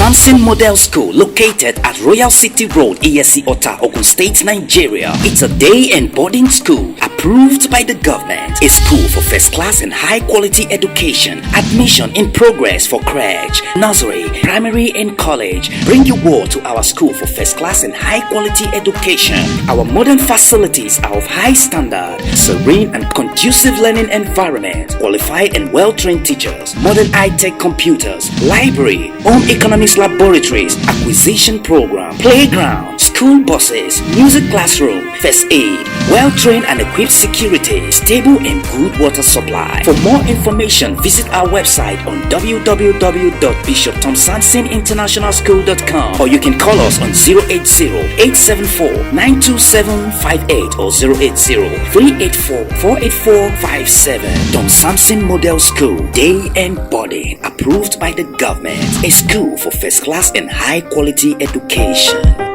Samson Model School, located at Royal City Road, Iyesi Ota Ogun State, Nigeria. It's a day and boarding school approved by the government. A school for first class and high quality education. Admission in progress for crèche, nursery, primary and college. Bring your ward to our school for first class and high quality education. Our modern facilities are of high standard, serene and conducive learning environment, qualified and well-trained teachers, modern high-tech computers, library, home economics laboratories, acquisition program, playground, school buses, music classroom, first aid, well-trained and equipped security, stable and good water supply. For more information, visit our website on www.bishoptomsansoninternationalschool.com, or you can call us on 080-874-92758 or 080-384-48457. Tom Samson Model School, day and body, approved by the government. A school for first class and high quality education.